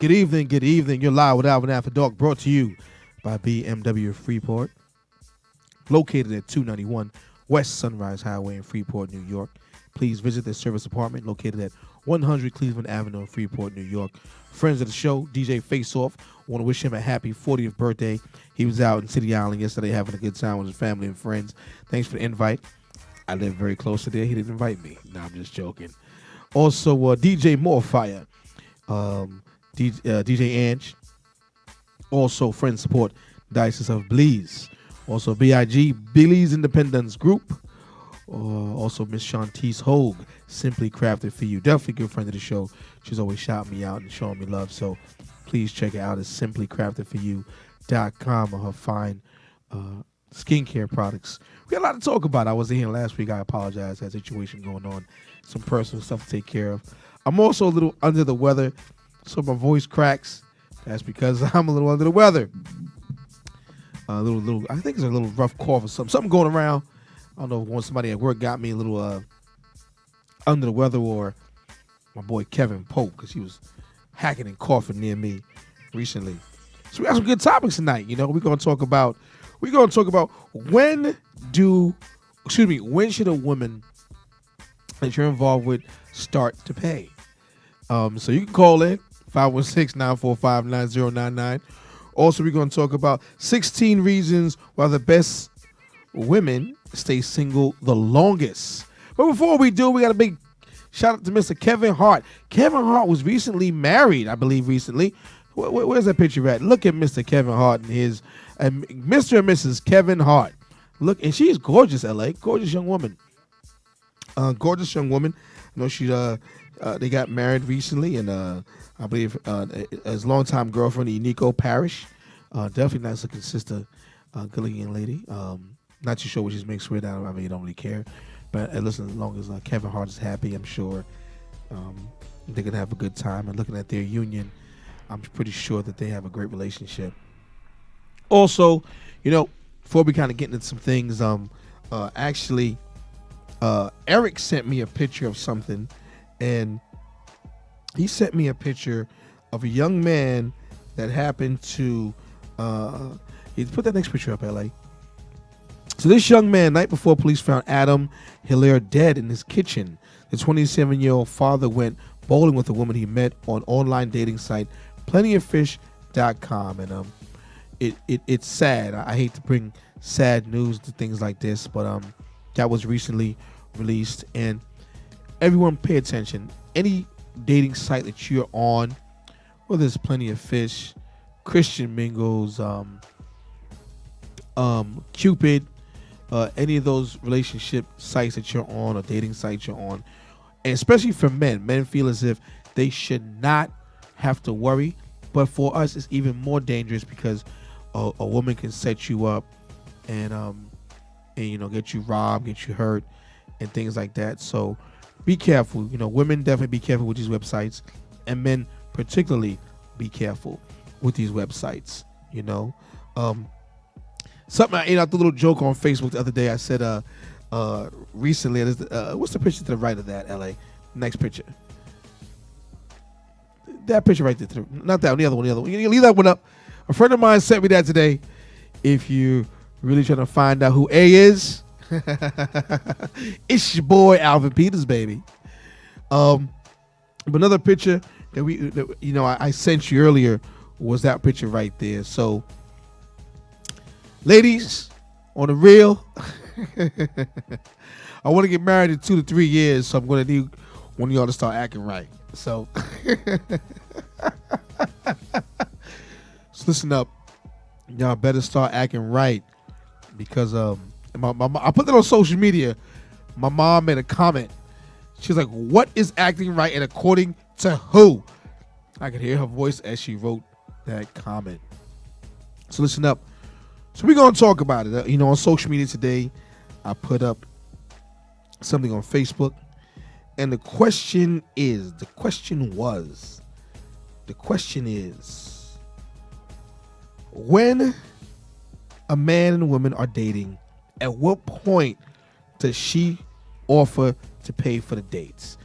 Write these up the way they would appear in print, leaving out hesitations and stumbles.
Good evening, good evening. You're live with Alvin After Dark, brought to you by BMW Freeport, located at 291 West Sunrise Highway in Freeport, New York. Please visit their service apartment located at 100 Cleveland Avenue in Freeport, New York. Friends of the show, DJ Face Off, want to wish him a happy 40th birthday. He was out in City Island yesterday having a good time with his family and friends. Thanks for the invite. I live very close to there. He didn't invite me. No, I'm just joking. Also, DJ Morefire, DJ Ange. Also, friend support, Diocese of Belize. Also, BIG, Billy's Independence Group. Also, Miss Shantice Hogue, Simply Crafted for You. Definitely a good friend of the show. She's always shouting me out and showing me love. So please check it out at simplycraftedforyou.com or her fine skincare products. We had a lot to talk about. I wasn't here last week. I apologize. I had a situation going on. Some personal stuff to take care of. I'm also a little under the weather, so my voice cracks. That's because I'm a little under the weather. I think it's a little rough cough or something going around. I don't know if once somebody at work got me a little under the weather, or my boy Kevin Pope, because he was hacking and coughing near me recently. So we got some good topics tonight. You know, we're gonna talk about when should a woman that you're involved with start to pay? So you can call in 516-945-9099. Also, we're going to talk about 16 reasons why the best women stay single the longest. But before we do, we got a big shout out to Mr. Kevin Hart. Kevin Hart was recently married, I believe recently. Where's that picture at? Look at Mr. Kevin Hart and his Mr. and Mrs. Kevin Hart. Look, and she's gorgeous, LA. Gorgeous young woman. Gorgeous young woman. I know she they got married recently, and I believe his longtime girlfriend, Nico Parrish. Definitely nice looking sister, good looking young lady. Not too sure what she's mixed with. I don't really care. But listen, as long as Kevin Hart is happy, I'm sure they're gonna have a good time. And looking at their union, I'm pretty sure that they have a great relationship. Also, you know, before we kind of get into some things, Eric sent me a picture of something, and he sent me a picture of a young man that happened to he put that next picture up, LA. So this young man, night before police found Adam Hilaire dead in his kitchen. The 27-year-old father went bowling with a woman he met on online dating site plentyoffish.com, and it's sad. I hate to bring sad news to things like this, but that was recently released, and everyone pay attention. Any dating site that you're on, whether it's Plenty of Fish, Christian Mingles, Cupid, any of those relationship sites that you're on or dating sites you're on, and especially for men feel as if they should not have to worry, but for us it's even more dangerous because a woman can set you up and you know, get you robbed, get you hurt, and things like that. So be careful. You know, women definitely be careful with these websites, and men particularly be careful with these websites. You know, something I threw a little joke on Facebook the other day. I said, recently, what's the picture to the right of that, LA? Next picture. That picture right there. Not that one, the other one. You leave that one up. A friend of mine sent me that today. If you really trying to find out who A is, it's your boy Alvin Peters, baby. But another picture that I sent you earlier was that picture right there. So, ladies, on the real, I want to get married in 2 to 3 years, so I'm going to need one of y'all to start acting right. So, so listen up. Y'all better start acting right, because I put that on social media. My mom made a comment. She was like, "What is acting right, and according to who?" I could hear her voice as she wrote that comment. So listen up. So we're going to talk about it. You know, on social media today, I put up something on Facebook, and the question is, when a man and a woman are dating, at what point does she offer to pay for the dates?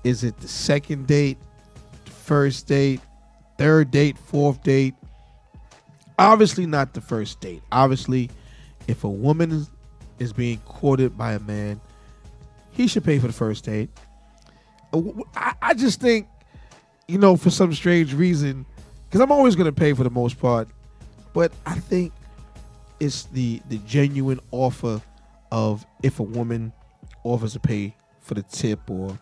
Is it the second date, first date, third date, fourth date. Obviously not the first date. Obviously, if a woman is being courted by a man, he should pay for the first date. I just think, for some strange reason, because I'm always going to pay for the most part, but I think it's the genuine offer of if a woman offers to pay for the tip, or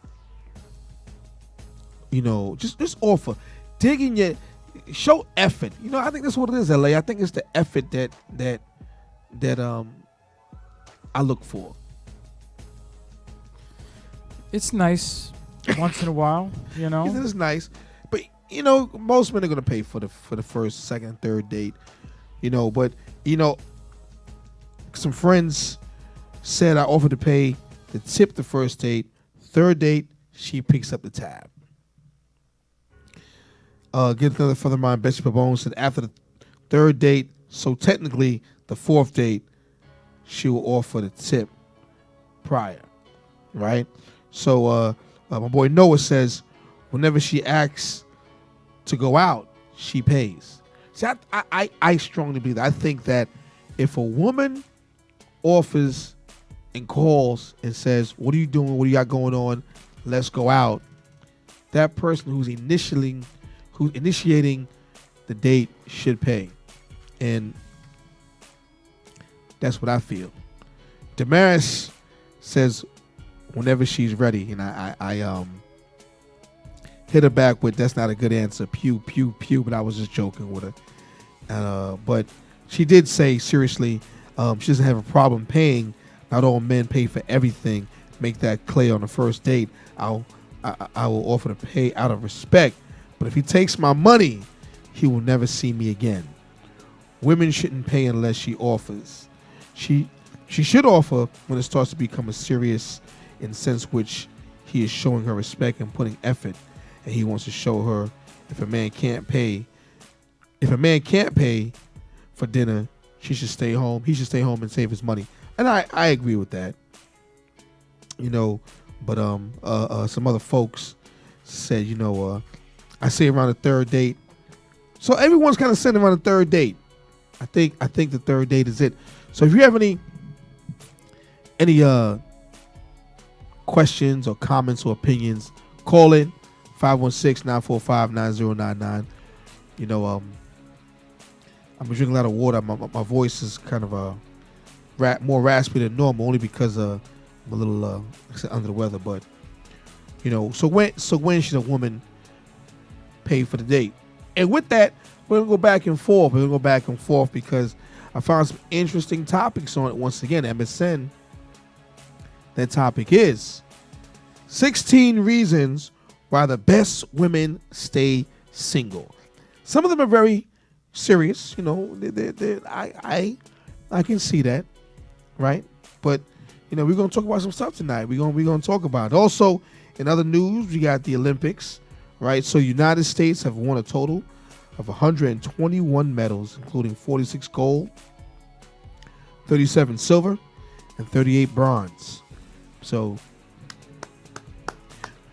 just offer, digging your, show effort. I think that's what it is, LA. I think it's the effort that I look for. It's nice once in a while, It's nice, but most men are gonna pay for the first, second, third date, But some friends said I offered to pay the tip the first date. Third date, she picks up the tab. Get another friend of mine, Bessie Pabone, said after the third date, so technically the fourth date, she will offer the tip prior, right? So my boy Noah says whenever she asks to go out, she pays. See, I strongly believe that. I think that if a woman offers and calls and says, "What are you doing? What do you got going on? Let's go out," that person who's initiating the date should pay. And that's what I feel. Damaris says whenever she's ready, and I hit her back with, "That's not a good answer, pew pew pew," but I was just joking with her. But she did say, seriously, she doesn't have a problem paying. Not all men pay for everything. Make that clear on the first date. I will offer to pay out of respect, but if he takes my money, he will never see me again. Women shouldn't pay unless she offers. She should offer when it starts to become a serious, in sense which he is showing her respect and putting effort, and he wants to show her if a man can't pay for dinner, she should stay home. He should stay home and save his money. And I agree with that. But some other folks said, I say around the third date. So everyone's kind of saying around the third date. I think the third date is it. So if you have any questions or comments or opinions, call in 516-945-9099. I'm drinking a lot of water. My voice is kind of more raspy than normal, only because I'm a little under the weather. But so when should a woman pay for the date? And with that, we're gonna go back and forth. Because I found some interesting topics on it. Once again, MSN. That topic is 16 reasons why the best women stay single. Some of them are very serious. I can see that, right? But we're gonna talk about some stuff tonight. We're gonna talk about it. Also, in other news, we got the Olympics, right? So United States have won a total of 121 medals, including 46 gold, 37 silver, and 38 bronze. So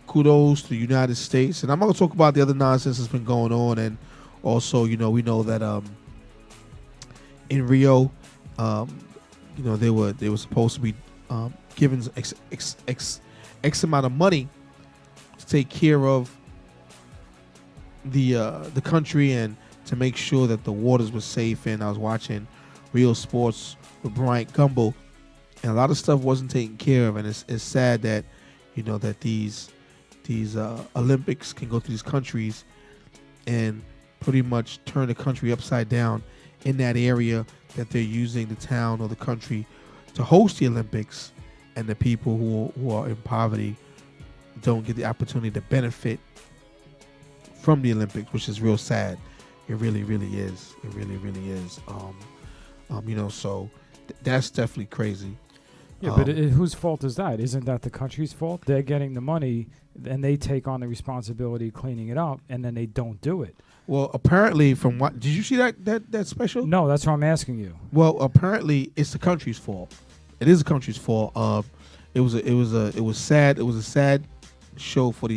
kudos to the United States. And I'm going to talk about the other nonsense that's been going on. And also, we know that in Rio, they were supposed to be given X amount of money to take care of the country and to make sure that the waters were safe. And I was watching Rio Sports with Bryant Gumbel, and a lot of stuff wasn't taken care of. And it's sad that that these Olympics can go to these countries and pretty much turn the country upside down in that area that they're using the town or the country to host the Olympics, and the people who are in poverty don't get the opportunity to benefit from the Olympics, which is real sad. It really, really is. It really, really is. So that's definitely crazy. Yeah, but whose fault is that? Isn't that the country's fault? They're getting the money, and they take on the responsibility of cleaning it up, and then they don't do it. Well, apparently, from what did you see that special? No, that's what I'm asking you. Well, apparently, it's the country's fault. It is the country's fault. It was sad. It was a sad show for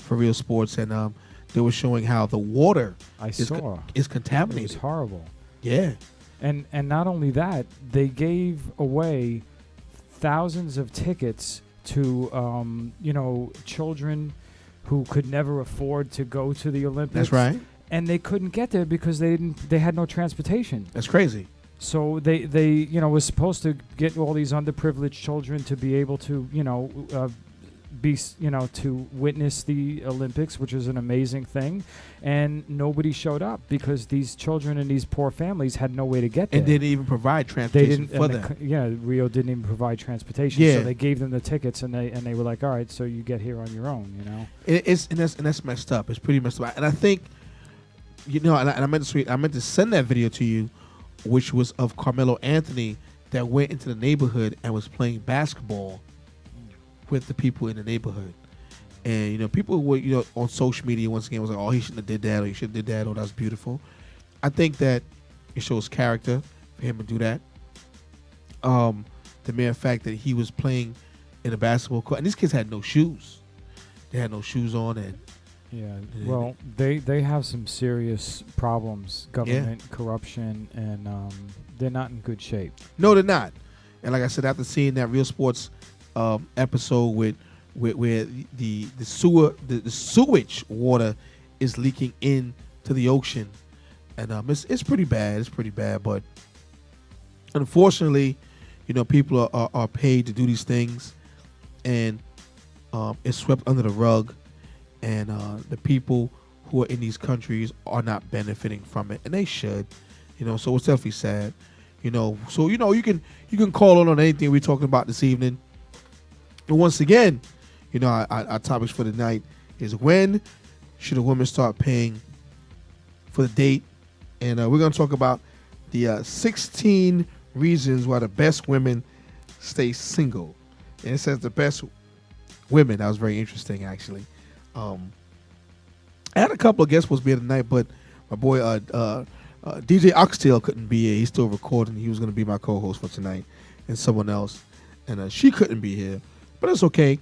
Real Sports, and they were showing how the water I is saw. is It contaminated. was horrible. Yeah. And not only that, they gave away thousands of tickets to children who could never afford to go to the Olympics. That's right. And they couldn't get there because they had no transportation. That's crazy. So they was supposed to get all these underprivileged children to be able to to witness the Olympics, which is an amazing thing, and nobody showed up because these children and these poor families had no way to get there. And they didn't even provide transportation for them. Rio didn't even provide transportation. Yeah. So they gave them the tickets, and they were like, all right, so you get here on your own, That's messed up. It's pretty messed up. And I think, and I meant to send that video to you, which was of Carmelo Anthony that went into the neighborhood and was playing basketball with the people in the neighborhood. And people were on social media once again was like, oh, he shouldn't have did that, or he should have did that, or that's beautiful. I think that it shows character for him to do that. The mere fact that he was playing in a basketball court, and these kids had no shoes. They had no shoes on, and well, they have some serious problems, government corruption, and they're not in good shape. No, they're not. And like I said, after seeing that Real Sports episode where the sewage water is leaking into the ocean, and it's pretty bad. It's pretty bad, but unfortunately, people are paid to do these things, and it's swept under the rug, and the people who are in these countries are not benefiting from it, and they should, So it's definitely sad, So you can call on anything we're talking about this evening. And once again, our topics for tonight is when should a woman start paying for the date, and we're going to talk about the 16 reasons why the best women stay single. And it says the best women. That was very interesting, actually. I had a couple of guests supposed to be here tonight, but my boy DJ Oxtail couldn't be here. He's still recording. He was going to be my co-host for tonight, and someone else, and she couldn't be here. But it's okay,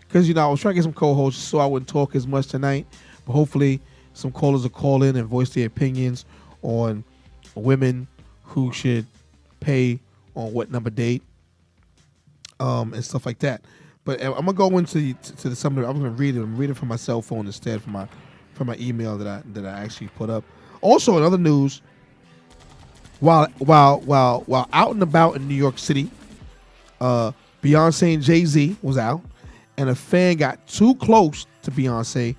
because I was trying to get some co-hosts so I wouldn't talk as much tonight. But hopefully, some callers will call in and voice their opinions on women who should pay on what number date, and stuff like that. But I'm gonna go into the summary. I'm gonna read it. I'm reading from my cell phone instead from my email that I actually put up. Also, in other news, while out and about in New York City, Beyonce and Jay-Z was out, and a fan got too close to Beyonce,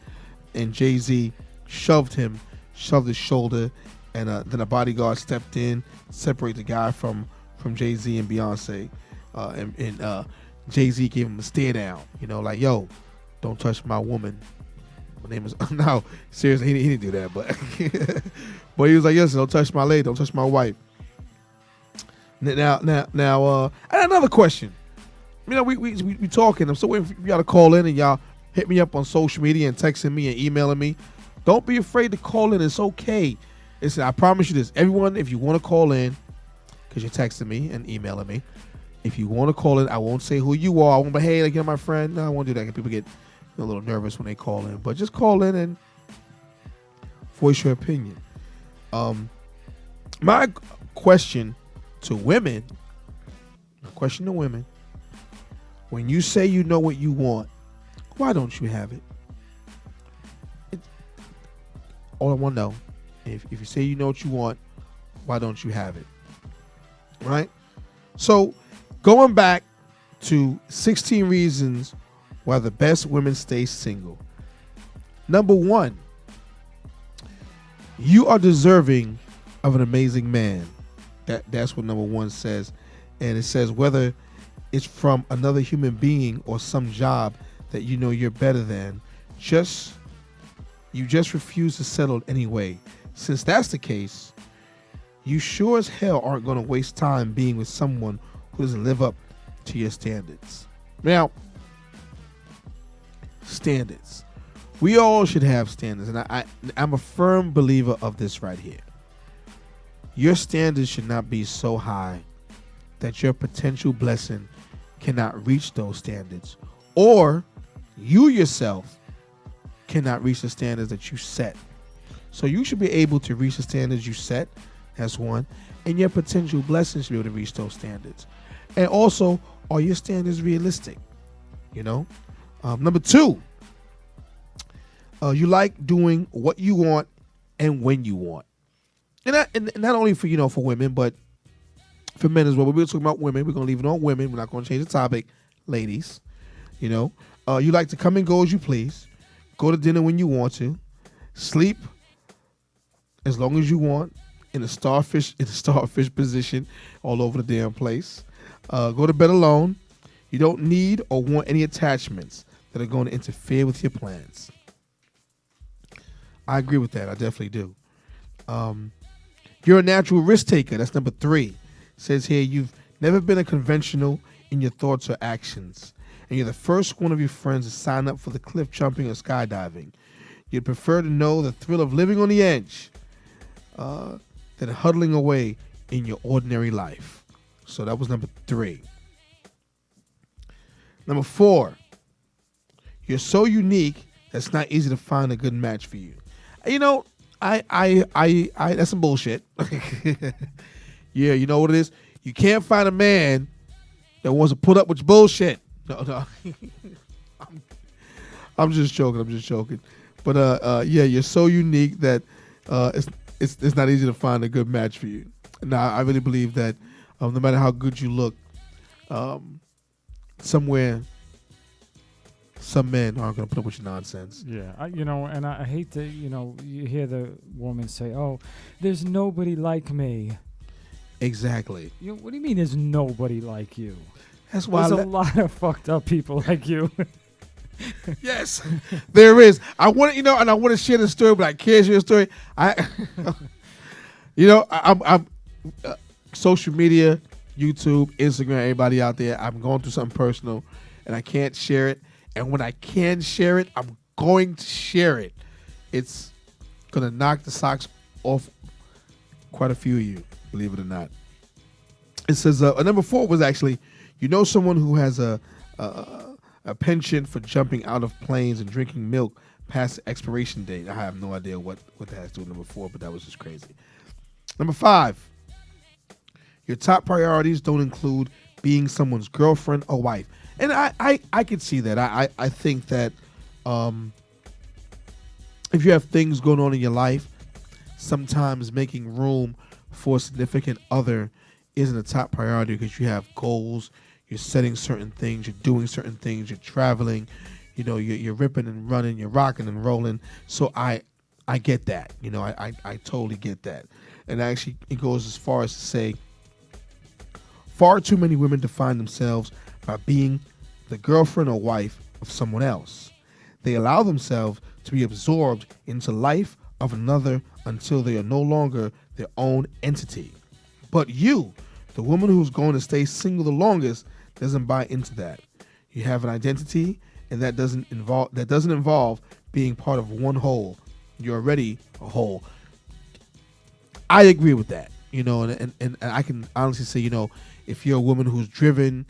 and Jay-Z shoved his shoulder, and then a bodyguard stepped in, separated the guy from Jay-Z and Beyonce, and Jay-Z gave him a stare down, like, yo, don't touch my woman. My name is, no, seriously, he didn't do that, but but he was like, yes, don't touch my lady, don't touch my wife. Now, I had another question. We talking. I'm still waiting for y'all to call in, and y'all hit me up on social media and texting me and emailing me. Don't be afraid to call in. It's okay. Listen, I promise you this. Everyone, if you want to call in, because you're texting me and emailing me, if you want to call in, I won't say who you are. I won't be, hey, like, my friend. No, I won't do that. People get a little nervous when they call in. But just call in and voice your opinion. My question to women, when you say you know what you want, why don't you have it? All I want to know, if you say you know what you want, why don't you have it? Right? So, going back to 16 reasons why the best women stay single. Number 1, you are deserving of an amazing man. That's what number 1 says. And it says whether it's from another human being or some job that you're better than, you just refuse to settle anyway. Since that's the case, you sure as hell aren't going to waste time being with someone who doesn't live up to your standards. Now, standards. We all should have standards, and I'm a firm believer of this right here. Your standards should not be so high that your potential blessing cannot reach those standards, or you yourself cannot reach the standards that you set. So you should be able to reach the standards you set. That's one. And your potential blessings should be able to reach those standards. And also, are your standards realistic? You know? Number two, you like doing what you want and when you want. And not only for, for women, but for men as well. We're talking about women. We're going to leave it on women. We're not going to change the topic. Ladies, you like to come and go as you please. Go to dinner when you want to. Sleep as long as you want in a starfish position all over the damn place. Go to bed alone. You don't need or want any attachments that are going to interfere with your plans. I agree with that. I definitely do. You're a natural risk taker. That's number 3. It says here, you've never been a conventional in your thoughts or actions. And you're the first one of your friends to sign up for the cliff jumping or skydiving. You'd prefer to know the thrill of living on the edge than huddling away in your ordinary life. So that was number 3. Number 4, you're so unique that it's not easy to find a good match for you. I that's some bullshit. Yeah, you know what it is? You can't find a man that wants to put up with your bullshit. No. I'm just joking. But yeah, you're so unique that it's not easy to find a good match for you. Now, I really believe that no matter how good you look, somewhere some men aren't going to put up with your nonsense. Yeah, and I hate to, you hear the woman say, "Oh, there's nobody like me." Exactly. What do you mean there's nobody like you? That's why there's a lot of fucked up people like you. Yes, there is. I want to, and I want to share the story, but I can't share the story. I'm social media, YouTube, Instagram, everybody out there. I'm going through something personal, and I can't share it. And when I can share it, I'm going to share it. It's gonna knock the socks off quite a few of you, believe it or not. It says number 4 was actually, someone who has a penchant for jumping out of planes and drinking milk past the expiration date. I have no idea what that has to do with number 4, but that was just crazy. Number 5, your top priorities don't include being someone's girlfriend or wife. And I could see that. I think that if you have things going on in your life, sometimes making room for a significant other isn't a top priority because you have goals, you're setting certain things, you're doing certain things, you're traveling, you're ripping and running, you're rocking and rolling. So I get that. I totally get that. And actually, it goes as far as to say, far too many women define themselves by being the girlfriend or wife of someone else. They allow themselves to be absorbed into life of another until they are no longer their own entity. But you, the woman who's going to stay single the longest, doesn't buy into that. You have an identity, and that doesn't involve being part of one whole. You're already a whole. I agree with that. And I can honestly say, if you're a woman who's driven,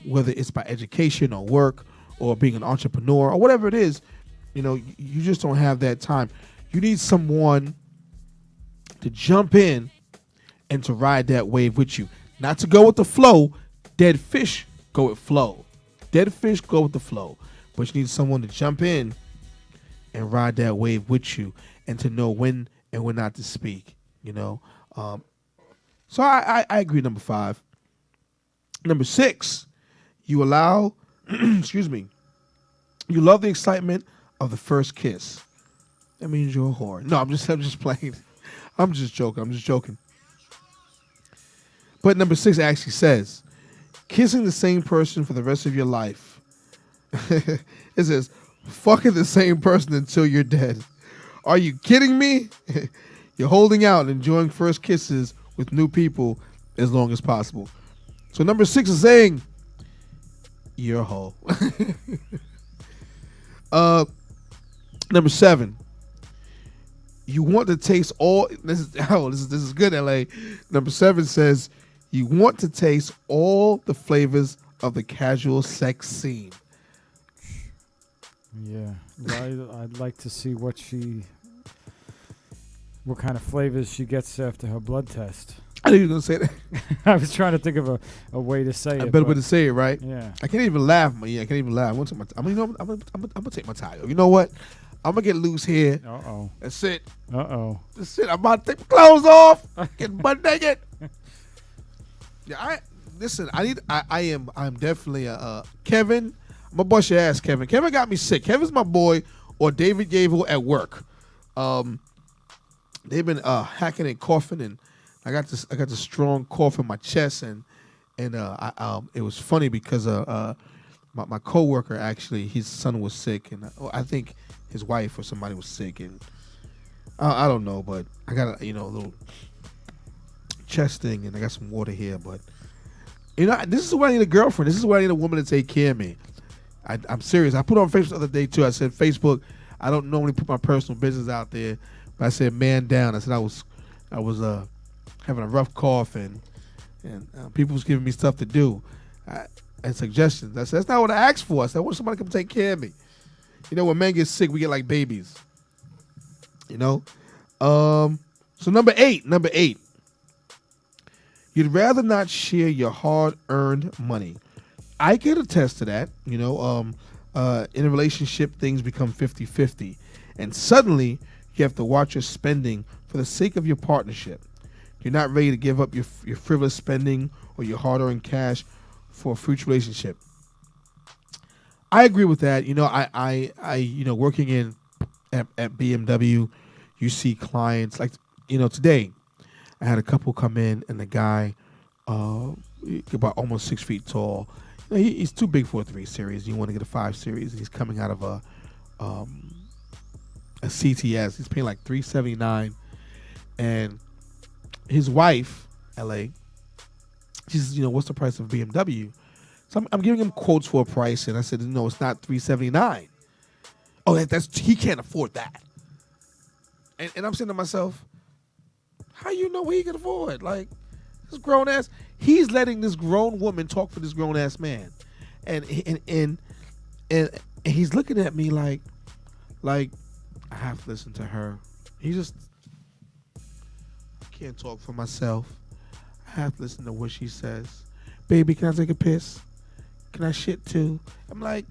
whether it's by education or work or being an entrepreneur or whatever it is, you just don't have that time. You need someone to jump in and to ride that wave with you. Not to go with the flow. Dead fish go with flow. Dead fish go with the flow. But you need someone to jump in and ride that wave with you and to know when and when not to speak, So I agree, number 5. Number 6, you allow, excuse me, you love the excitement of the first kiss. That means you're a whore. No, I'm just playing. I'm just joking. But number 6 actually says, kissing the same person for the rest of your life. It says, fucking the same person until you're dead. Are you kidding me? You're holding out and enjoying first kisses with new people as long as possible. So number 6 is saying, you're a hoe. Number 7, you want to taste all. This is good, LA. Number 7 says, you want to taste all the flavors of the casual sex scene. Yeah. I'd like to see what kind of flavors she gets after her blood test. I knew you were gonna say that. I was trying to think of a way to say A it. better way to say it, right? Yeah. I can't even laugh, man. Yeah, I can't even laugh. I'm gonna take my tie off. You know what? I'm gonna get loose here. Uh-oh. That's it. Uh-oh. That's it. I'm about to take my clothes off. Get butt naked. Yeah, I'm definitely Kevin. I'm gonna bust your ass, Kevin. Kevin got me sick. Kevin's my boy, or David Gavel at work. They've been hacking and coughing, and I got this strong cough in my chest, and it was funny because my coworker, actually, his son was sick, and I think his wife or somebody was sick, and I don't know, but I got a little chest thing, and I got some water here, but this is why I need a girlfriend. This is why I need a woman to take care of me. I'm serious. I put on Facebook the other day too. I said, Facebook, I don't normally put my personal business out there, but I said, man down. I said I was having a rough cough, and people was giving me stuff to do and suggestions. I said, that's not what I asked for. I said, I want somebody to come take care of me. When men get sick, we get like babies. So number eight. You'd rather not share your hard-earned money. I can attest to that. In a relationship, things become 50-50. And suddenly, you have to watch your spending for the sake of your partnership. You're not ready to give up your frivolous spending or your hard-earned cash for a future relationship. I agree with that. I working at BMW, you see clients like, today, I had a couple come in, and the guy, about almost 6 feet tall. He's too big for a 3 Series. You want to get a 5 Series. He's coming out of a CTS. He's paying like $379, and his wife, LA, she says, what's the price of BMW? So I'm giving him quotes for a price, and I said, no, it's not $379. Oh, he can't afford that. And I'm saying to myself, how you know what he can afford? Like, this grown ass, he's letting this grown woman talk for this grown ass man, and he's looking at me like I have to listen to her. I can't talk for myself. I have to listen to what she says. Baby, can I take a piss? Can I shit too? I'm like,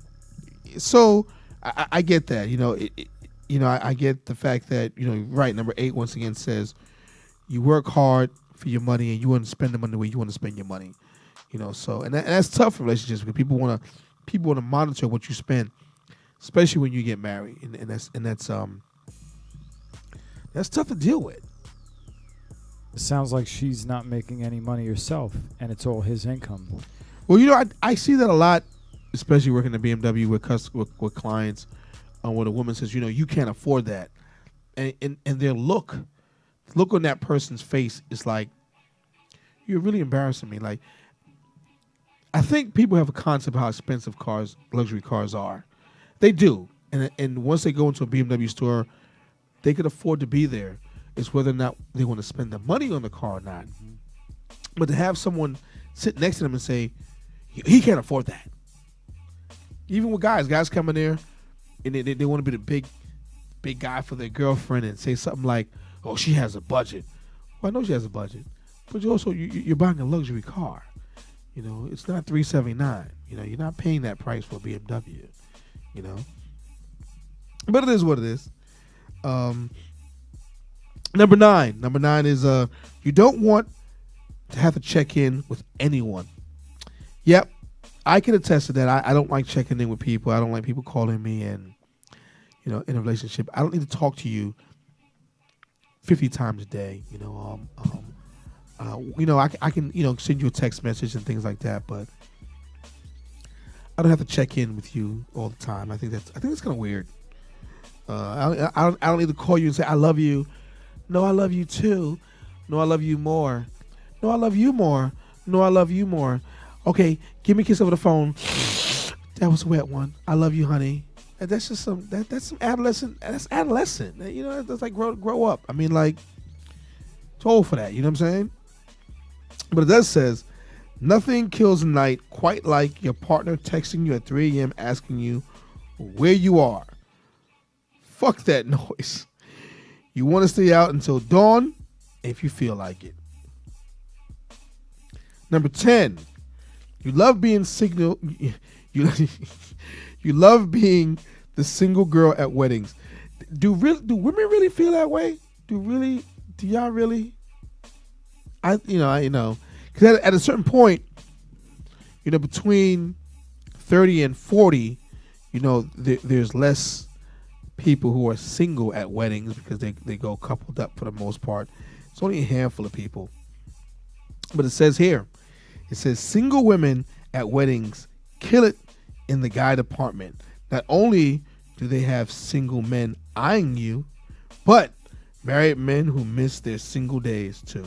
so I get that. I get the fact that right. Number 8 once again says, you work hard for your money, and you want to spend the money the way you want to spend your money. So and that's tough for relationships, because people want to monitor what you spend, especially when you get married, and that's tough to deal with. It sounds like she's not making any money herself, and it's all his income. Well, I see that a lot, especially working at BMW with clients, when a woman says, you can't afford that, and their look on that person's face is like, you're really embarrassing me. Like, I think people have a concept of how expensive luxury cars are. They do, and once they go into a BMW store, they could afford to be there. It's whether or not they want to spend the money on the car or not. Mm-hmm. But to have someone sit next to them and say, he can't afford that. Even with guys come in there, and they want to be the big guy for their girlfriend and say something like, oh, she has a budget. Well, I know she has a budget, but you're buying a luxury car. It's not $379. You're not paying that price for a BMW. But it is what it is. Number 9. Number 9 is you don't want to have to check in with anyone. Yep, I can attest to that. I don't like checking in with people. I don't like people calling me and in a relationship. I don't need to talk to you 50 times a day. I can send you a text message and things like that, but I don't have to check in with you all the time. I think that's kind of weird. I don't need to call you and say I love you. No, I love you too. No, I love you more. No, I love you more. No, I love you more. Okay, give me a kiss over the phone. That was a wet one. I love you, honey. And that's just some adolescent. That's adolescent. That's like grow up. I mean, like, too old for that. You know what I'm saying? But it does says, nothing kills a night quite like your partner texting you at 3 a.m. asking you where you are. Fuck that noise. You want to stay out until dawn if you feel like it. Number 10, you love being single. You love being the single girl at weddings. Do women really feel that way? Do y'all really? Because at a certain point, between 30 and 40, there's less people who are single at weddings because they go coupled up for the most part. It's only a handful of people. But it says here, single women at weddings kill it in the guy department. Not only do they have single men eyeing you, but married men who miss their single days too.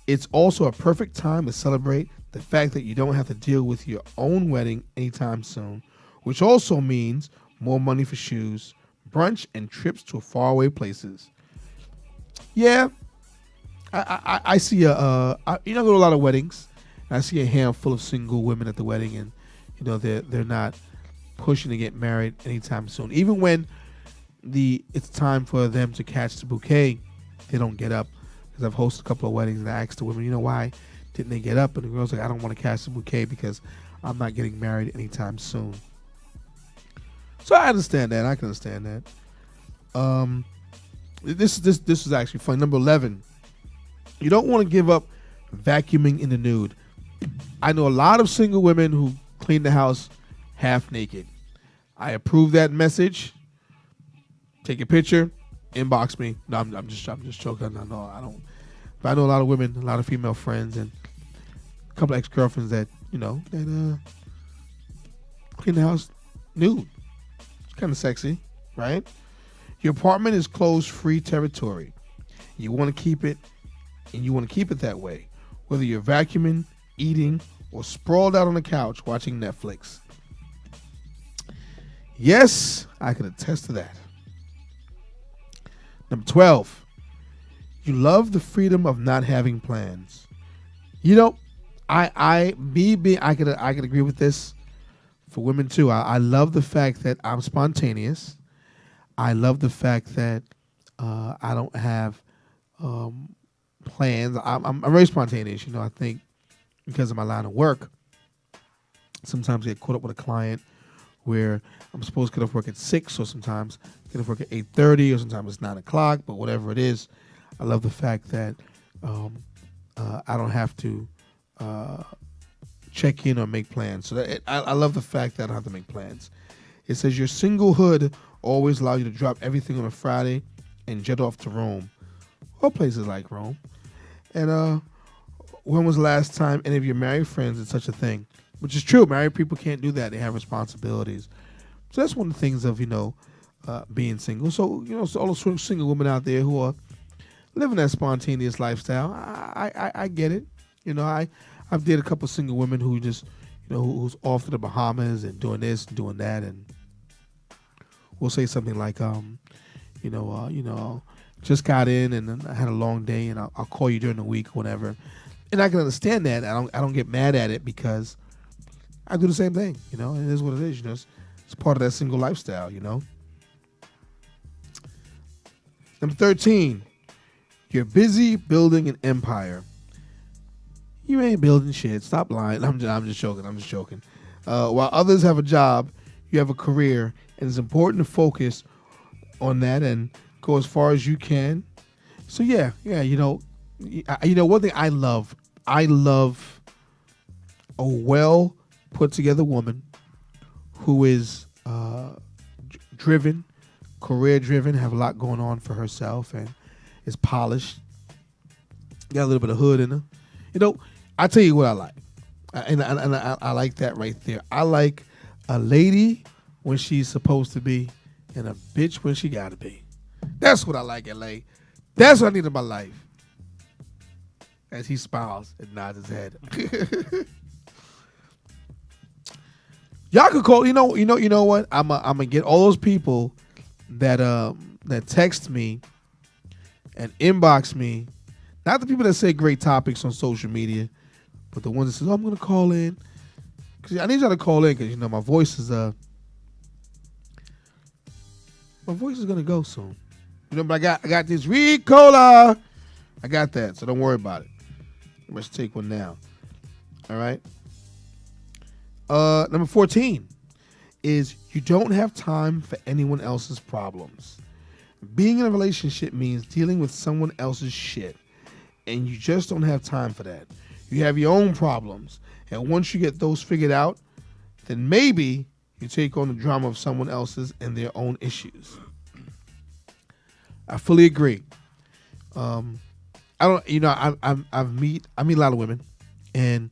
It's also a perfect time to celebrate the fact that you don't have to deal with your own wedding anytime soon, which also means more money for shoes, brunch, and trips to faraway places. Yeah, I see I go to a lot of weddings. And I see a handful of single women at the wedding, and they're not pushing to get married anytime soon. Even when it's time for them to catch the bouquet, they don't get up. Because I've hosted a couple of weddings and I asked the women, why didn't they get up? And the girls like, I don't want to catch the bouquet because I'm not getting married anytime soon. So I understand that. I can understand that. This is actually fun. Number 11, you don't want to give up vacuuming in the nude. I know a lot of single women who clean the house half naked. I approve that message. Take a picture, inbox me. No, I'm just joking. No, I don't. But I know a lot of women, a lot of female friends, and a couple of ex-girlfriends that clean the house nude. It's kind of sexy, right? Your apartment is clothes-free territory. You want to keep it, and you want to keep it that way. Whether you're vacuuming, eating, or sprawled out on the couch watching Netflix. Yes, I can attest to that. Number 12, you love the freedom of not having plans. I could agree with this for women too. I love the fact that I'm spontaneous. I love the fact that I don't have plans. I'm very spontaneous. I think because of my line of work, sometimes I get caught up with a client where I'm supposed to get off work at 6, or sometimes get off work at 8:30, or sometimes it's 9 o'clock. But whatever it is, I love the fact that I don't have to check in or make plans. So I love the fact that I don't have to make plans. It says your singlehood always allows you to drop everything on a Friday and jet off to Rome, or places like Rome. And when was the last time any of your married friends did such a thing? Which is true. Married people can't do that. They have responsibilities. So that's one of the things of, being single. So, so all those single women out there who are living that spontaneous lifestyle, I get it. I've dated a couple of single women who just, who's off to the Bahamas and doing this and doing that. And we'll say something like, just got in and I had a long day and I'll call you during the week, whatever. And I can understand that. I don't get mad at it because I do the same thing. It is what it is. It's part of that single lifestyle. Number 13, you're busy building an empire. You ain't building shit. Stop lying. I'm just joking. While others have a job, you have a career, and it's important to focus on that and go as far as you can. So yeah. One thing I love a well put together woman who is driven, career driven, have a lot going on for herself, and is polished. Got a little bit of hood in her. I tell you what I like, and I like that right there. I like a lady when she's supposed to be, and a bitch when she gotta be. That's what I like, LA. That's what I need in my life. As he smiles and nods his head. Y'all could call. You know what? I'm gonna get all those people that text me and inbox me. Not the people that say great topics on social media, but the ones that say, "Oh, I'm gonna call in." Cause I need y'all to call in because my voice is My voice is gonna go soon. But I got this Ricola. I got that, so don't worry about it. Let's take one now. All right. Number 14 is you don't have time for anyone else's problems. Being in a relationship means dealing with someone else's shit, and you just don't have time for that. You have your own problems, and once you get those figured out, then maybe you take on the drama of someone else's and their own issues. I fully agree. I don't, I meet a lot of women, and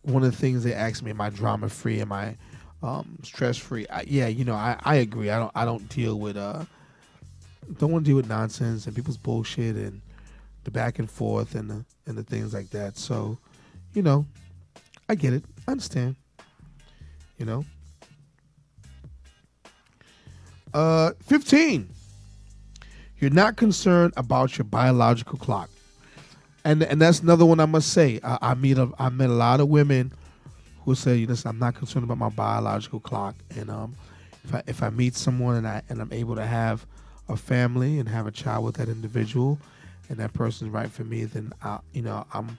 one of the things they ask me, am I drama free? Am I stress free? I agree. I don't deal with don't want to deal with nonsense and people's bullshit and the back and forth and the things like that. So, I get it. I understand. 15. You're not concerned about your biological clock. And that's another one I must say. I met a lot of women who say, listen, I'm not concerned about my biological clock. And if I meet someone and I'm able to have a family and have a child with that individual, and that person's right for me, then I'm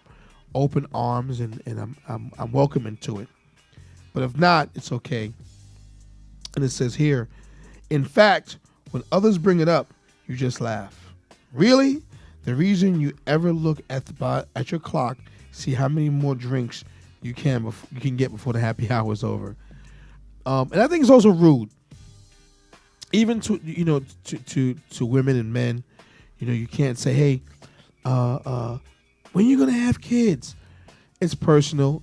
open arms and I'm welcoming to it. But if not, it's okay. And it says here, in fact, when others bring it up, you just laugh. Really? The reason you ever look at your clock, see how many more drinks you can get before the happy hour is over. And I think it's also rude, even to women and men. You can't say, hey, when you gonna have kids? It's personal.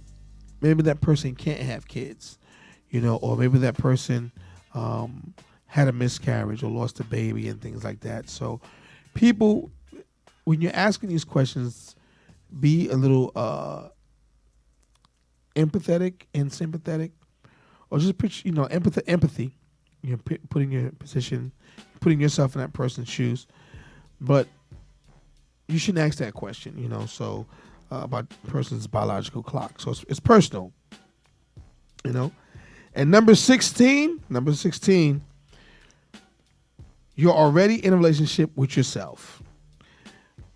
Maybe that person can't have kids, or maybe that person had a miscarriage or lost a baby and things like that. So people, when you're asking these questions, be a little empathetic and sympathetic, or just picture, empathy. Putting yourself in that person's shoes. But you shouldn't ask that question, so about a person's biological clock. So it's personal, And number 16, you're already in a relationship with yourself.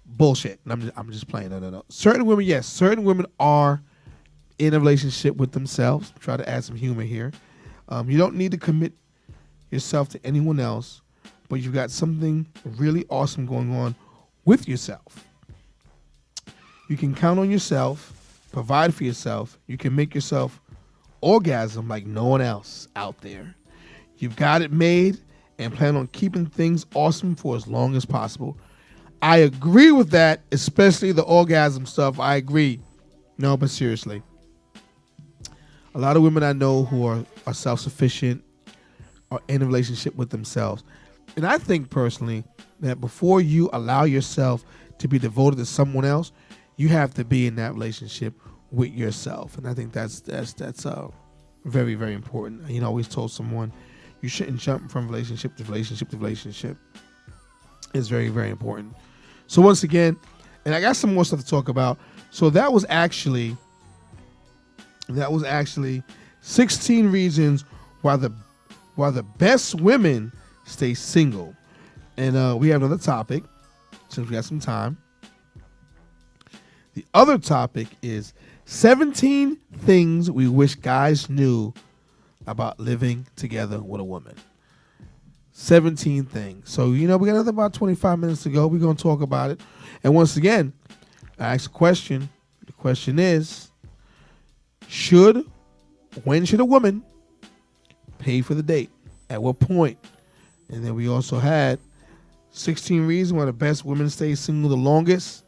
Bullshit. I'm just playing. No. Certain women are in a relationship with themselves. Try to add some humor here. You don't need to commit yourself to anyone else, but you've got something really awesome going on with yourself. You can count on yourself, provide for yourself. You can make yourself orgasm like no one else out there. You've got it made and plan on keeping things awesome for as long as possible. I agree with that, especially the orgasm stuff. I agree. No, but seriously. A lot of women I know who are self-sufficient are in a relationship with themselves. And I think personally that before you allow yourself to be devoted to someone else, you have to be in that relationship with yourself. And I think that's very, very important. I always told someone you shouldn't jump from relationship to relationship to relationship. It's very, very important. So once again, and I got some more stuff to talk about. So that was actually 16 reasons why the best women stay single. And we have another topic since we got some time. The other topic is 17 things we wish guys knew about living together with a woman. 17 things. So, we got about 25 minutes to go. We're going to talk about it. And once again, I asked a question. The question is, when should a woman pay for the date? At what point? And then we also had 16 reasons why the best women stay single the longest.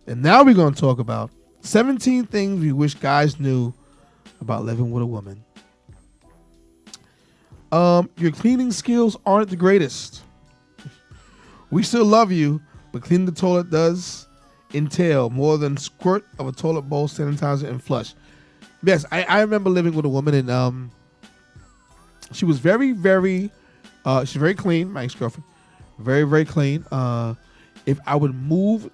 And now we're going to talk about 17 things we wish guys knew about living with a woman. Your cleaning skills aren't the greatest. We still love you, but cleaning the toilet does entail more than squirt of a toilet bowl, sanitizer, and flush. Yes, I remember living with a woman, and she was very, very, she's very clean, my ex-girlfriend. Very, very clean. If I would move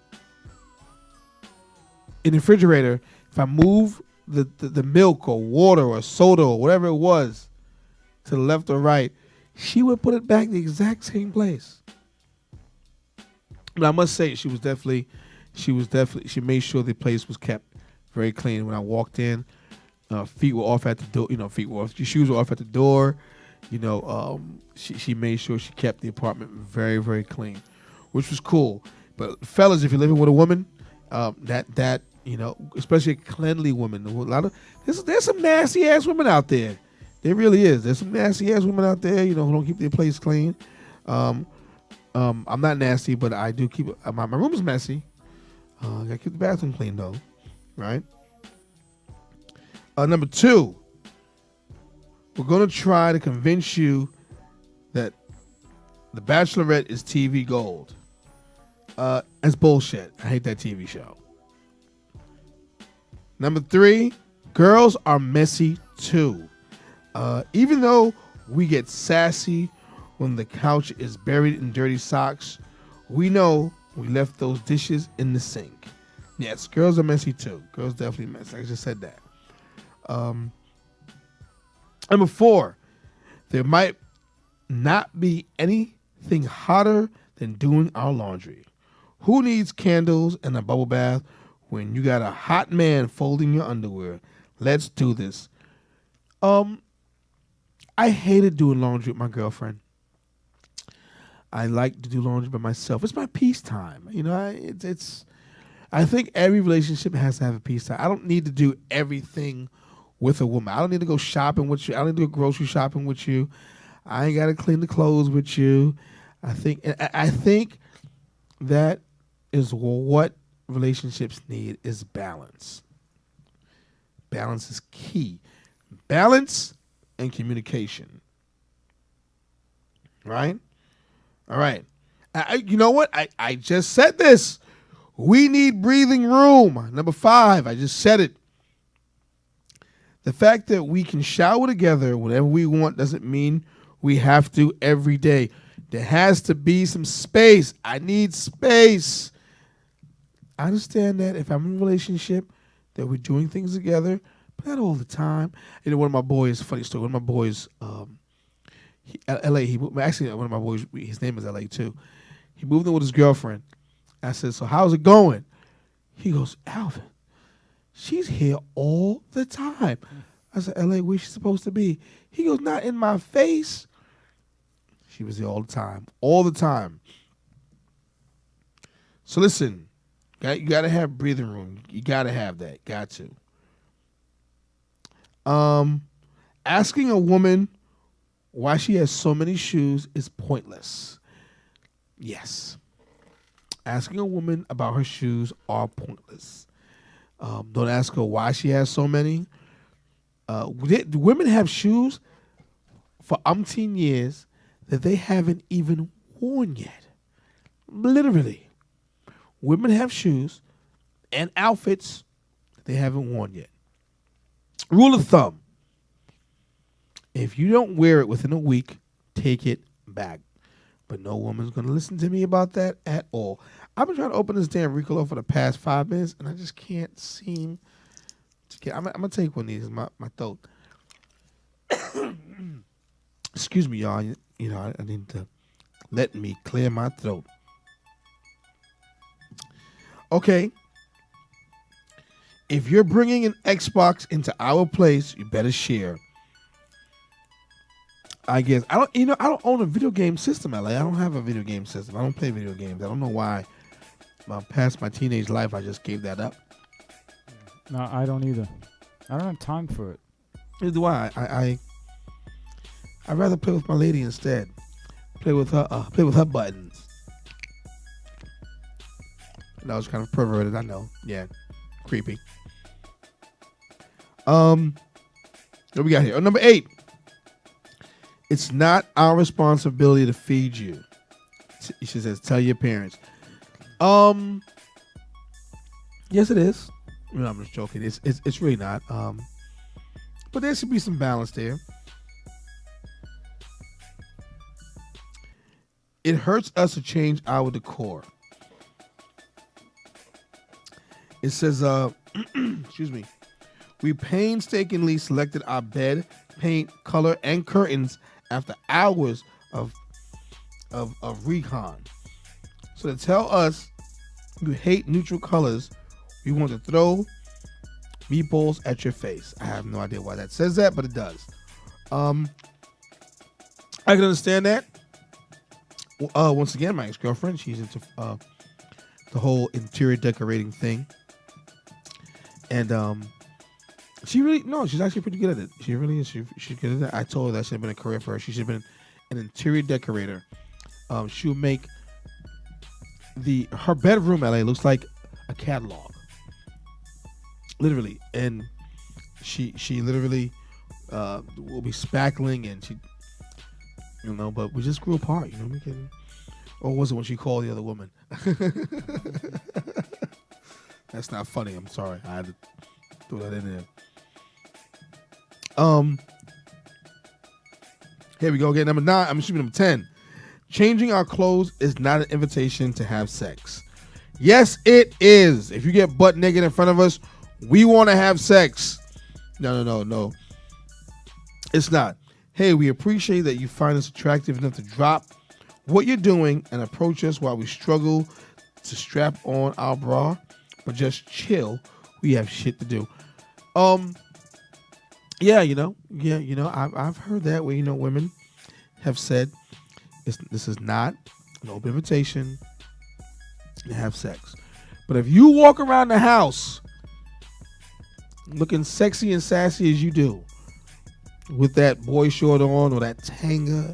in the refrigerator, if I move the milk or water or soda or whatever it was to the left or right, she would put it back the exact same place. But I must say, she made sure the place was kept very clean. When I walked in, feet were off at the door. Your shoes were off at the door. She made sure she kept the apartment very, very clean, which was cool. But fellas, if you're living with a woman, especially a cleanly woman, there's some nasty ass women out there. There really is. There's some nasty ass women out there, who don't keep their place clean. I'm not nasty, but I do keep my room is messy. I gotta keep the bathroom clean though, right? Number 2, we're gonna try to convince you that The Bachelorette is TV gold. That's bullshit. I hate that TV show. Number 3, girls are messy too. Even though we get sassy when the couch is buried in dirty socks, we know we left those dishes in the sink. Yes, girls are messy too. Girls definitely messy. I just said that. Number 4, there might not be anything hotter than doing our laundry. Who needs candles and a bubble bath when you got a hot man folding your underwear? Let's do this. I hated doing laundry with my girlfriend. I like to do laundry by myself. It's my peace time. I think every relationship has to have a peace time. I don't need to do everything with a woman. I don't need to go shopping with you. I don't need to go grocery shopping with you. I ain't got to clean the clothes with you. I think that is what relationships need, is balance. Balance is key. Balance and communication. Right? All right. You know what? I just said this. We need breathing room. Number 5, I just said it. The fact that we can shower together whenever we want doesn't mean we have to every day. There has to be some space. I need space. I understand that if I'm in a relationship, that we're doing things together, but not all the time. One of my boys, funny story, one of my boys, L.A., actually, one of my boys, his name is L.A. too. He moved in with his girlfriend. I said, so how's it going? He goes, Alvin, she's here all the time. I said, L.A., where's she supposed to be? He goes, not in my face. She was there all the time. All the time. So listen, you got to have breathing room. You got to have that. Got to. Asking a woman why she has so many shoes is pointless. Yes. Asking a woman about her shoes are pointless. Don't ask her why she has so many. Women have shoes for umpteen years that they haven't even worn yet. Literally. Women have shoes and outfits that they haven't worn yet. Rule of thumb. If you don't wear it within a week, take it back. But no woman's going to listen to me about that at all. I've been trying to open this damn Ricola for the past 5 minutes, and I just can't seem to get... I'm going to take one of these. My throat. Excuse me, y'all. I need to let me clear my throat. Okay. If you're bringing an Xbox into our place, you better share. I guess I don't own a video game system, LA. I don't have a video game system. I don't play video games. I don't know why. Past my teenage life, I just gave that up. No, I don't either. I don't have time for it. Neither do I. I'd rather play with my lady instead. Play with her buttons. That was kind of perverted, I know. Yeah, creepy. What we got here? Number 8. It's not our responsibility to feed you. She says, tell your parents. Yes, it is. No, I'm just joking. It's really not. But there should be some balance there. It hurts us to change our decor. It says, excuse me. We painstakingly selected our bed, paint, color, and curtains after hours of recon. So to tell us you hate neutral colors, we want to throw meatballs at your face. I have no idea why that says that, but it does. I can understand that. Once again, my ex-girlfriend, she's into the whole interior decorating thing. And she's actually pretty good at it. She really is. She's good at that. I told her that should have been a career for her. She should have been an interior decorator. She would make her bedroom, LA, looks like a catalog. Literally. And she literally will be spackling, and she, but we just grew apart, we can. Or was it when she called the other woman? That's not funny. I'm sorry. I had to throw that in there. Here we go again. Number 10. Changing our clothes is not an invitation to have sex. Yes, it is. If you get butt naked in front of us, we want to have sex. No. It's not. Hey, we appreciate that you find us attractive enough to drop what you're doing and approach us while we struggle to strap on our bra, but just chill. We have shit to do. I've heard that where women have said this is not an open invitation to have sex. But if you walk around the house looking sexy and sassy as you do, with that boy short on or that tanga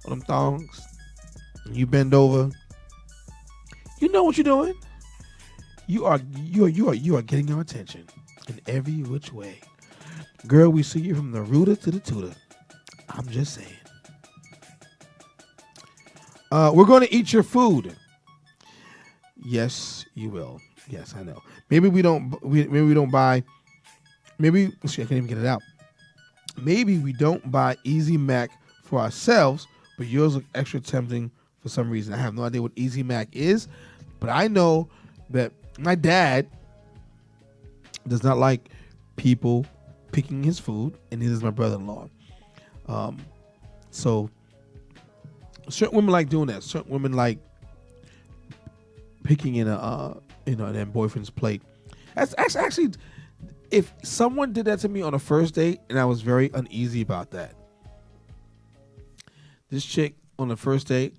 or them thongs, and you bend over, you know what you're doing. You are getting our attention in every which way. Girl, we see you from the rooter to the tutor. I'm just saying. We're going to eat your food. Yes, you will. Yes, I know. Maybe we don't buy. Maybe I can't even get it out. Maybe we don't buy Easy Mac for ourselves, but yours look extra tempting for some reason. I have no idea what Easy Mac is, but I know that my dad does not like people picking his food, and neither does my brother-in-law. So certain women like doing that. Certain women like picking in their boyfriend's plate. That's actually, if someone did that to me on a first date, and I was very uneasy about that. This chick on the first date,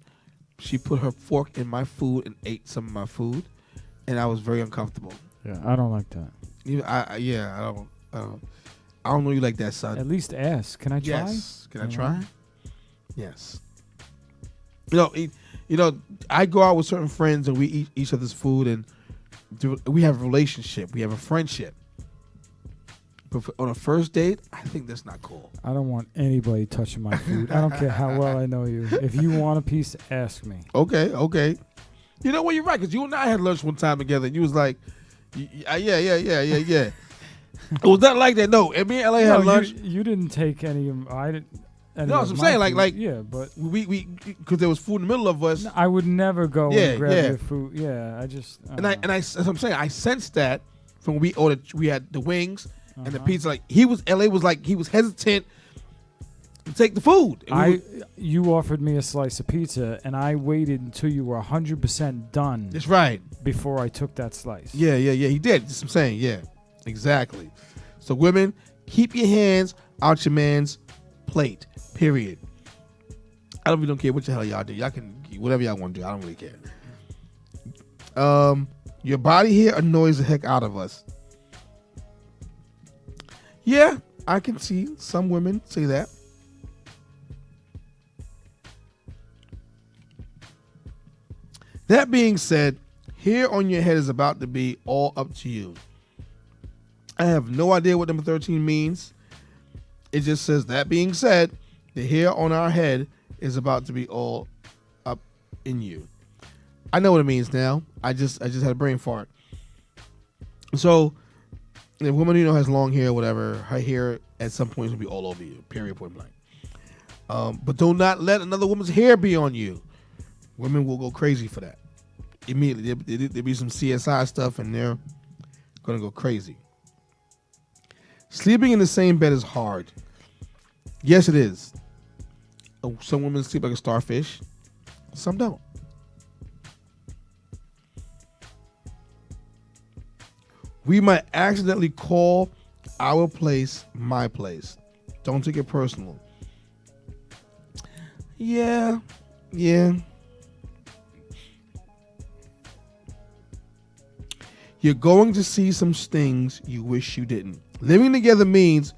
she put her fork in my food and ate some of my food, and I was very uncomfortable. Yeah, I don't like that. I don't know you like that, son. At least ask. Can I try? Yes. Can I try? Yes. I go out with certain friends and we eat each other's food, and we have a relationship. We have a friendship. But on a first date, I think that's not cool. I don't want anybody touching my food. I don't care how well I know you. If you want a piece, ask me. Okay. You know what? You're right, because you and I had lunch one time together, and you was like, yeah. It was not like that. No, and me and LA had lunch. You didn't take any. I didn't. No, that's what I'm saying. Like, yeah, but we because there was food in the middle of us. No, I would never go and grab your food. Yeah, I just. That's what I'm saying. I sensed that from when we ordered. We had the wings and the pizza. Like LA was like he was hesitant to take the food. You offered me a slice of pizza, and I waited until you were 100% done. That's right. Before I took that slice. Yeah. He did. That's what I'm saying. Yeah, exactly. So women, keep your hands out your man's plate. Period. I don't care what the hell y'all do. Y'all can whatever y'all want to do. I don't really care. Your body hair annoys the heck out of us. Yeah, I can see some women say that. That being said, hair on your head is about to be all up to you. I have no idea what number 13 means. It just says, that being said, the hair on our head is about to be all up in you. I know what it means now. I just had a brain fart. So, if a woman has long hair, whatever, her hair at some point will be all over you. Period. Point blank. But do not let another woman's hair be on you. Women will go crazy for that. Immediately, there'll be some CSI stuff, and they're gonna go crazy. Sleeping in the same bed is hard. Yes, it is. Some women sleep like a starfish. Some don't. We might accidentally call our place my place. Don't take it personal. Yeah. You're going to see some things you wish you didn't. Living together means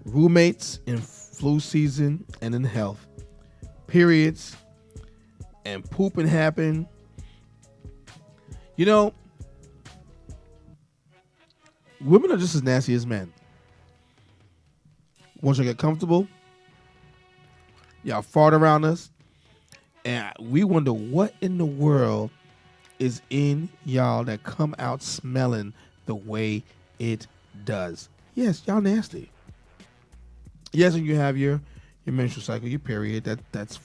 roommates in flu season and in health, periods, and pooping happen. You know, women are just as nasty as men. Once you get comfortable, y'all fart around us, and we wonder what in the world is in y'all that come out smelling the way it does. Yes, y'all nasty. Yes, and you have your menstrual cycle, your period. That's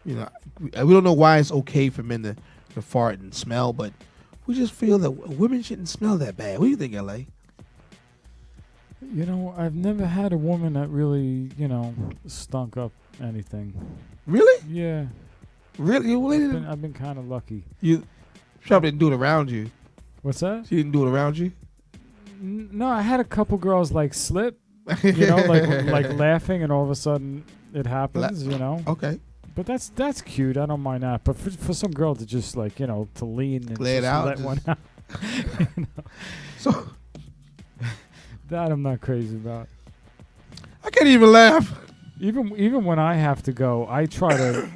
we don't know why it's okay for men to fart and smell, but we just feel that women shouldn't smell that bad. What do you think, LA? I've never had a woman that really, stunk up anything. Really? Yeah. Really? I've been kind of lucky. You probably didn't do it around you. What's that? She didn't do it around you? No, I had a couple girls slip, like laughing, and all of a sudden it happens, Okay. But that's cute. I don't mind that. But for some girl to just to lean and lay it just out, let one out, So that I'm not crazy about. I can't even laugh. Even when I have to go, I try to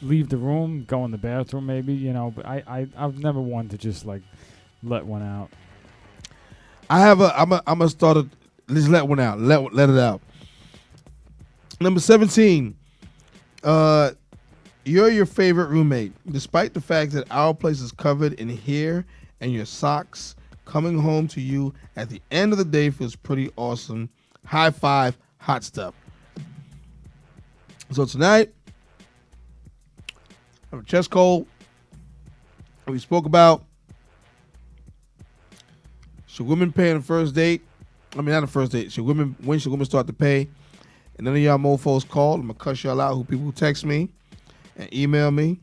leave the room, go in the bathroom maybe, But I've never wanted to just let one out. I'm a start just let one out. Let it out. Number 17. You're your favorite roommate. Despite the fact that our place is covered in hair and your socks, coming home to you at the end of the day feels pretty awesome. High five, hot stuff. So tonight, I have a chest cold. We spoke about should women pay on the first date? I mean, not the first date. When should women start to pay? And none of y'all mofos called. I'm going to cuss y'all out, people who text me and email me.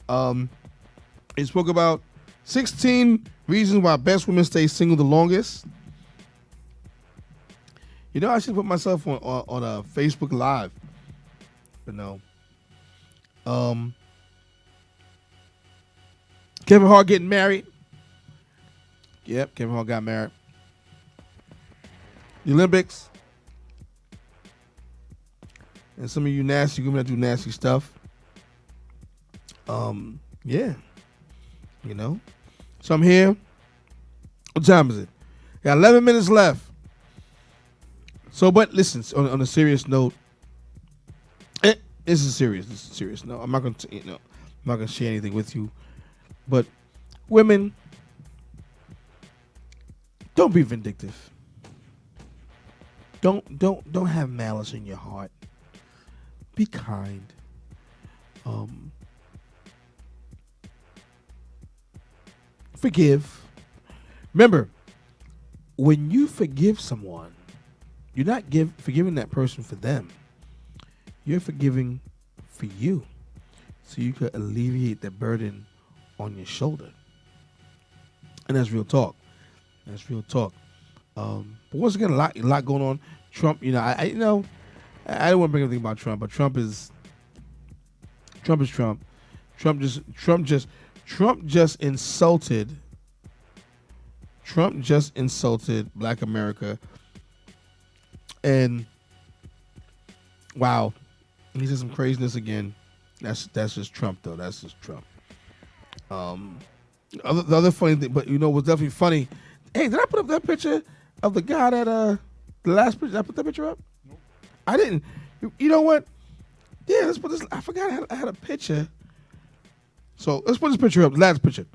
We spoke about 16 reasons why best women stay single the longest. I should put myself on a Facebook Live. But no. Kevin Hart getting married. Yep, Kevin Hart got married. The Olympics. And some of you nasty women that do nasty stuff. Yeah. So I'm here. What time is it? Got 11 minutes left. So, but listen, on a serious note, this is a serious note. I'm not gonna share anything with you. But women, don't be vindictive. Don't have malice in your heart. Be kind. Forgive. Remember, when you forgive someone, you're not forgiving that person for them. You're forgiving for you, so you could alleviate the burden on your shoulder. And that's real talk. But once again, a lot going on. Trump, I don't want to bring anything about Trump, but Trump is Trump. Trump just insulted Black America. And wow, he said some craziness again. That's just Trump though. That's just Trump. The other funny thing, but what's definitely funny. Hey, did I put up that picture of the guy that the last picture? Did I put that picture up? Nope. I didn't. You know what? Yeah, let's put this. I forgot I had a picture. So let's put this picture up. The last picture.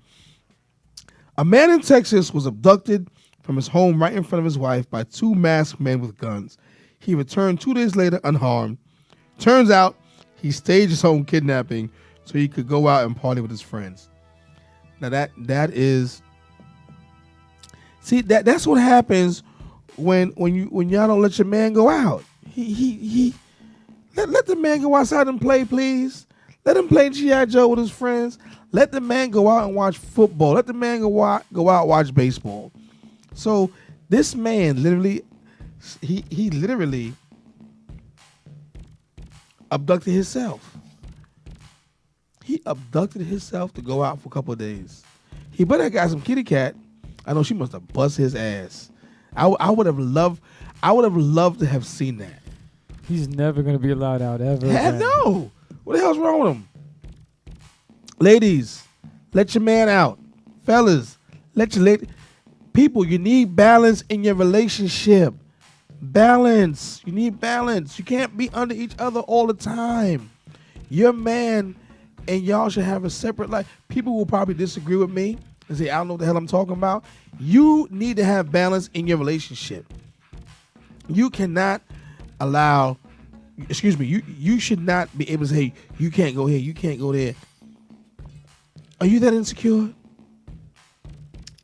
A man in Texas was abducted from his home right in front of his wife by two masked men with guns. He returned 2 days later unharmed. Turns out he staged his own kidnapping so he could go out and party with his friends. Now that is, see, that's what happens when y'all don't let your man go out. He Let the man go outside and play, please. Let him play G.I. Joe with his friends. Let the man go out and watch football. Let the man go out and watch baseball. So this man literally, he literally abducted himself. He abducted himself to go out for a couple of days. He better have got some kitty cat. I know she must have bust his ass. I would have loved to have seen that. He's never going to be allowed out ever. Hell no. What the hell's wrong with him? Ladies, let your man out. Fellas, let your lady. People, you need balance in your relationship. Balance. You need balance. You can't be under each other all the time. Your man and y'all should have a separate life. People will probably disagree with me and say, I don't know what the hell I'm talking about. You need to have balance in your relationship. You cannot allow, you should not be able to say, you can't go here, you can't go there. Are you that insecure?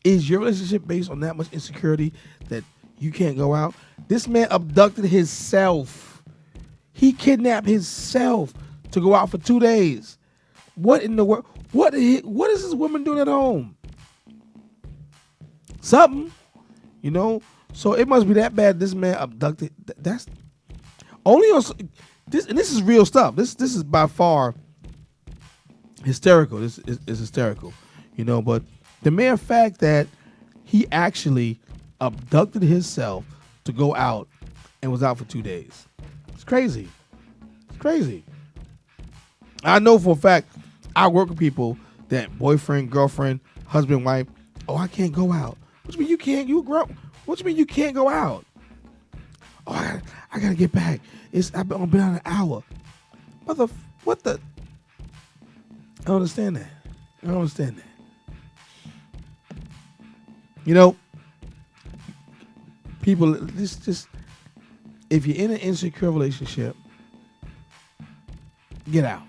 Is your relationship based on that much insecurity that you can't go out? This man abducted himself. He kidnapped himself to go out for 2 days. What in the world? What is this woman doing at home? Something, you know. So it must be that bad. This man abducted. That's only on this, and this is real stuff. This is by far hysterical. This is hysterical, you know. But the mere fact that he actually abducted himself to go out and was out for 2 days, it's crazy. It's crazy. I know for a fact. I work with people that boyfriend, girlfriend, husband, wife. Oh, I can't go out. What you mean you can't? You grow. What you mean you can't go out? Oh, I gotta get back. I've been out an hour. What the? I don't understand that. I don't understand that. You know, people, just if you're in an insecure relationship, get out.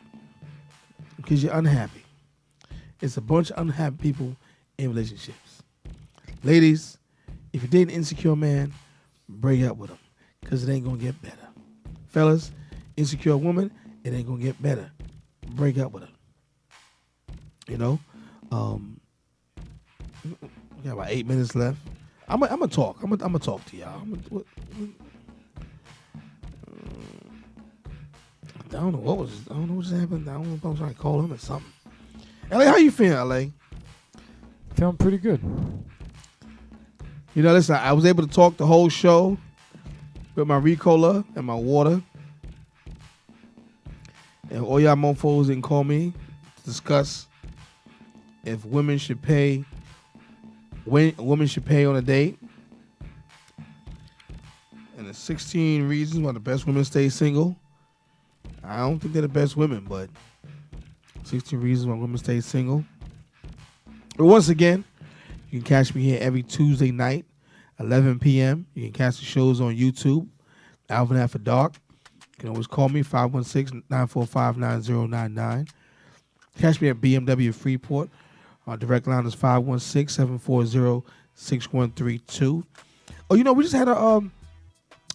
Because you're unhappy. It's a bunch of unhappy people in relationships. Ladies, if you're dating an insecure man, break up with him. Because it ain't going to get better. Fellas, insecure woman, it ain't going to get better. Break up with him. You know? We got about 8 minutes left. I'm going to talk. I'm going to talk to y'all. I don't know what just happened. I don't know if I'm trying to call him or something. LA, how you feeling, LA? Feeling pretty good. You know, listen, I was able to talk the whole show with my Ricola and my water. And all y'all mofos didn't call me to discuss if women should pay on a date. And the 16 reasons why the best women stay single. I don't think they're the best women, but 16 reasons why women stay single. But once again, you can catch me here every Tuesday night, 11 p.m. You can catch the shows on YouTube, Alvin After Dark. You can always call me, 516-945-9099. Catch me at BMW Freeport. Our direct line is 516-740-6132. Oh, you know, we just had an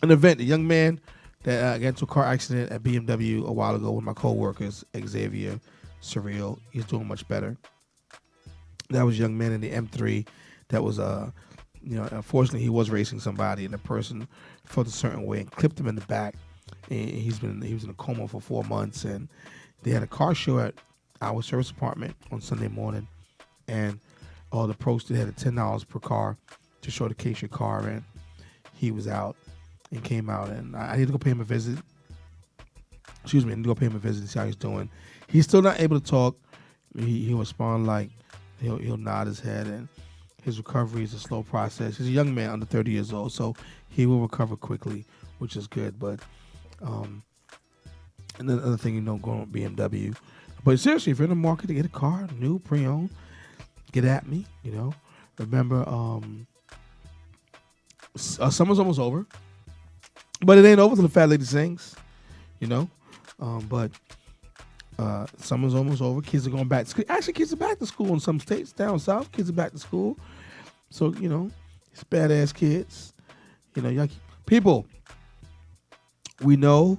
event, a young man that got into a car accident at BMW a while ago with my co-workers, Xavier, Surreal. He's doing much better. That was a young man in the M3 that was, unfortunately he was racing somebody and the person felt a certain way and clipped him in the back. And he was in a coma for 4 months, and they had a car show at our service department on Sunday morning, and all the pros had a $10 per car to showcase your car, and he was out. And came out, and I need to go pay him a visit. I need to go pay him a visit and see how he's doing. He's still not able to talk. He'll respond like he'll nod his head, and his recovery is a slow process. He's a young man, under 30 years old, so he will recover quickly, which is good. But and then the other thing, going with BMW. But seriously, if you're in the market to get a car, new, pre-owned, get at me. Remember, summer's almost over. But it ain't over till the fat lady sings, But summer's almost over. Kids are going back to school. Actually, kids are back to school in some states. Down south, kids are back to school. So, it's badass kids. Y'all people, we know.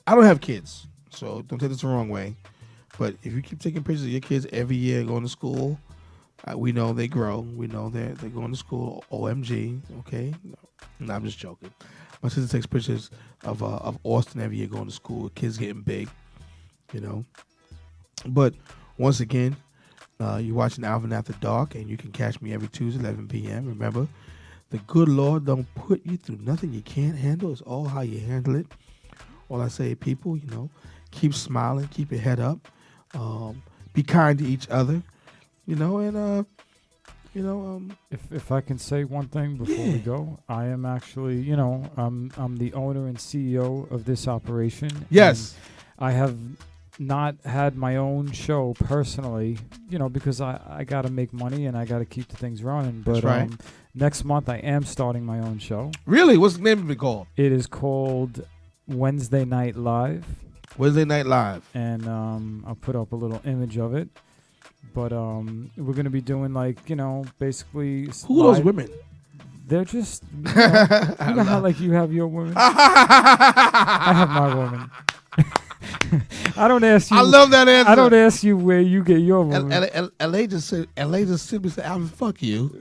I don't have kids, so don't take this the wrong way. But if you keep taking pictures of your kids every year going to school, we know they grow. We know they're going to school. OMG, okay? No, I'm just joking. My sister takes pictures of Austin every year going to school. Kids getting big, you know. But once again, you're watching Alvin After Dark, and you can catch me every Tuesday, 11 p.m. Remember, the good Lord don't put you through nothing you can't handle. It's all how you handle it. All I say, people, you know, keep smiling, keep your head up, be kind to each other, you know, and If I can say one thing before we go, I am actually, you know, I'm the owner and CEO of this operation. Yes. I have not had my own show personally, you know, because I got to make money and I got to keep the things running. But That's right. Next month I am starting my own show. Really? What's the name of it called? It is called Wednesday Night Live. Wednesday Night Live. And I'll put up a little image of it. But we're going to be doing, like, you know, basically... Who are those women? They're just... You know how, like, you have your women? I have my woman. I don't ask you... I love that answer. I don't ask you where you get your woman. LA just simply said, Alvin, fuck you.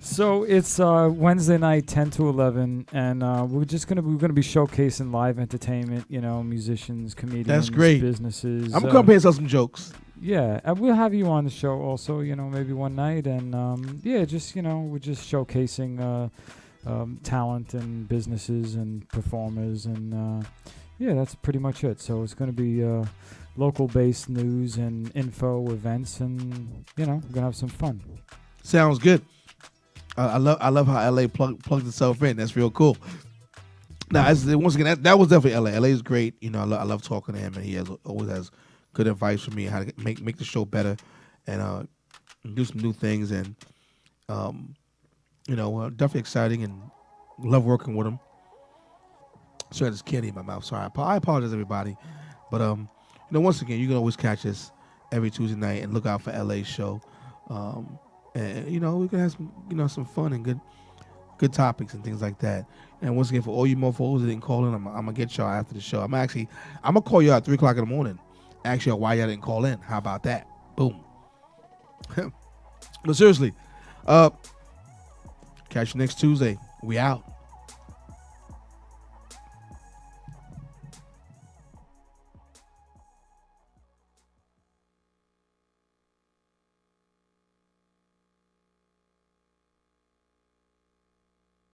So it's Wednesday night, 10 to 11, and we're gonna be showcasing live entertainment. You know, musicians, comedians, That's great. Businesses. I'm coming here and tell some jokes. Yeah, and we'll have you on the show also. You know, maybe one night, and yeah, just, you know, we're just showcasing talent and businesses and performers, and yeah, that's pretty much it. So it's gonna be local-based news and info events, and, you know, we're gonna have some fun. Sounds good. I love how LA plugged itself in. That's real cool. Now, once again, that was definitely LA. LA is great. You know, I love talking to him, and he always has good advice for me how to make the show better, and do some new things. And you know, definitely exciting, and love working with him. Sorry, I just candy in my mouth. Sorry, I apologize, everybody. But you know, once again, you can always catch us every Tuesday night, and look out for LA's show. And, you know, we can have some, you know, some fun and good topics and things like that. And once again, for all you mofos that didn't call in, I'm gonna get y'all after the show. I'm gonna call you out at 3 o'clock in the morning. Ask y'all why y'all didn't call in. How about that? Boom. But seriously, catch you next Tuesday. We out.